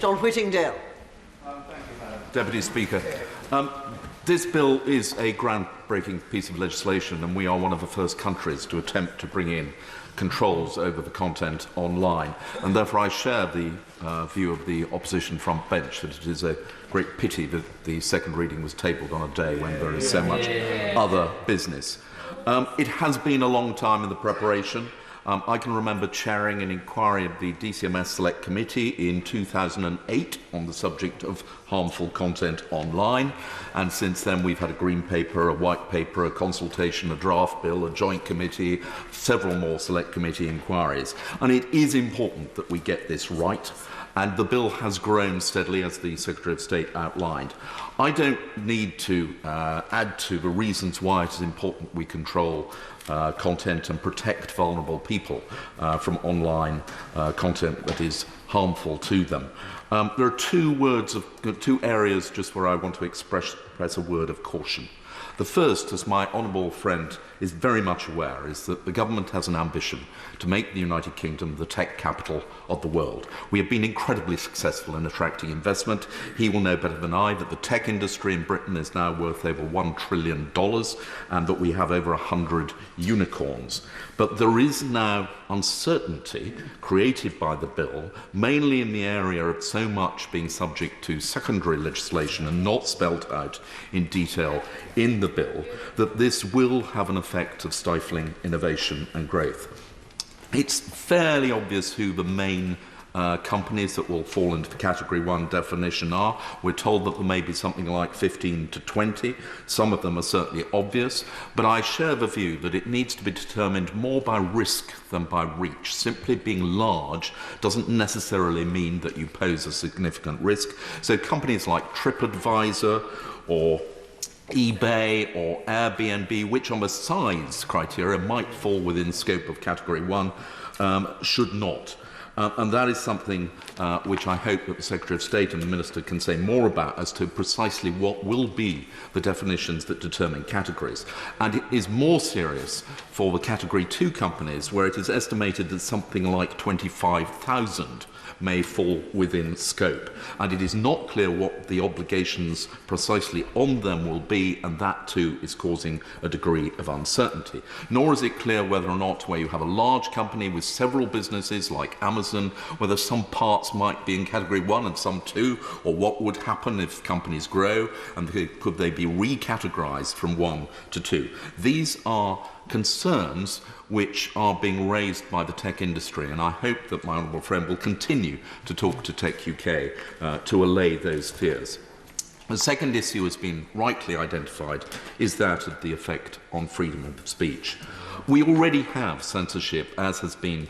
John Whittingdale. Thank you, Madam Deputy Speaker. This bill is a groundbreaking piece of legislation, and we are one of the first countries to attempt to bring in controls over the content online. And therefore I share the view of the opposition front bench that it is a great pity that the second reading was tabled on a day when there is so much other business. It has been a long time in the preparation. I can remember chairing an inquiry of the DCMS Select Committee in 2008 on the subject of harmful content online, and since then we've had a green paper, a white paper, a consultation, a draft bill, a joint committee, several more Select Committee inquiries. And it is important that we get this right, and the bill has grown steadily, as the Secretary of State outlined. I don't need to add to the reasons why it is important we control content and protect vulnerable people from online content that is harmful to them. There are two areas just where I want to express a word of caution. The first, as my honourable friend is very much aware, is that the government has an ambition to make the United Kingdom the tech capital of the world. We have been incredibly successful in attracting investment. He will know better than I that the tech industry in Britain is now worth over $1 trillion and that we have over 100 unicorns. But there is now uncertainty created by the bill, mainly in the area of so much being subject to secondary legislation and not spelt out in detail in the bill, that this will have an effect of stifling innovation and growth. It's fairly obvious who the main companies that will fall into the Category 1 definition are. We're told that there may be something like 15 to 20. Some of them are certainly obvious, but I share the view that it needs to be determined more by risk than by reach. Simply being large doesn't necessarily mean that you pose a significant risk. So companies like TripAdvisor or eBay or Airbnb, which on the size criteria might fall within scope of Category 1, should not. And that is something which I hope that the Secretary of State and the Minister can say more about as to precisely what will be the definitions that determine categories. And it is more serious for the Category 2 companies, where it is estimated that something like 25,000 may fall within scope. And it is not clear what the obligations precisely on them will be, and that too is causing a degree of uncertainty. Nor is it clear whether or not, where you have a large company with several businesses like Amazon, whether some parts might be in Category 1 and some 2, or what would happen if companies grow, and could they be recategorized from 1 to 2. These are concerns which are being raised by the tech industry, and I hope that my honourable friend will continue to talk to Tech UK to allay those fears. The second issue has been rightly identified is that of the effect on freedom of speech. We already have censorship, as has been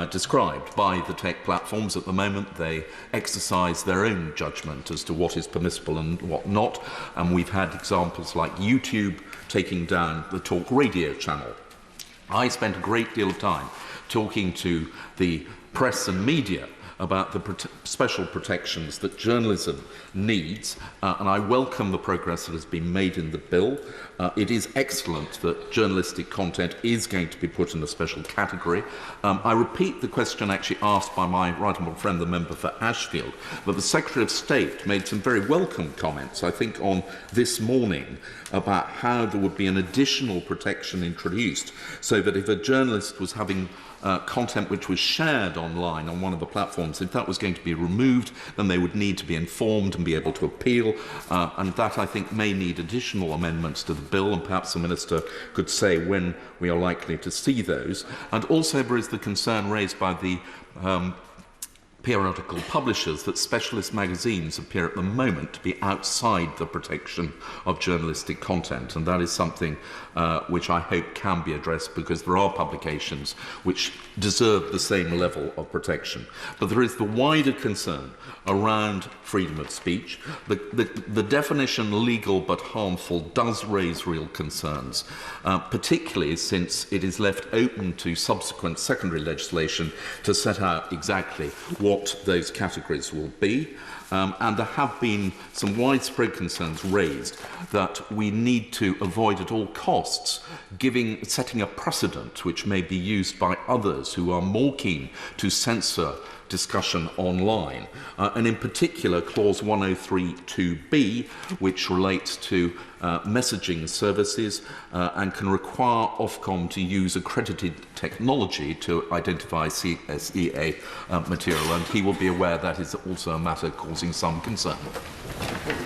described by the tech platforms. At the moment, they exercise their own judgment as to what is permissible and what not, and we've had examples like YouTube taking down the Talk Radio channel. I spent a great deal of time talking to the press and media about the special protections that journalism needs, and I welcome the progress that has been made in the bill. It is excellent that journalistic content is going to be put in a special category. I repeat the question actually asked by my right honourable friend, the member for Ashfield, but the Secretary of State made some very welcome comments, I think, on this morning about how there would be an additional protection introduced, so that if a journalist was having content which was shared online on one of the platforms, if that was going to be removed, then they would need to be informed and be able to appeal, and that, I think, may need additional amendments to the bill, and perhaps the Minister could say when we are likely to see those. And also there is the concern raised by the periodical publishers that specialist magazines appear at the moment to be outside the protection of journalistic content, and that is something which I hope can be addressed, because there are publications which deserve the same level of protection. But there is the wider concern around freedom of speech. The definition legal but harmful does raise real concerns, particularly since it is left open to subsequent secondary legislation to set out exactly what those categories will be. And there have been some widespread concerns raised that we need to avoid at all costs setting a precedent which may be used by others who are more keen to censor discussion online, and in particular clause 103(2)b, which relates to messaging services and can require Ofcom to use accredited technology to identify CSEA material, and he will be aware that is also a matter causing some concern.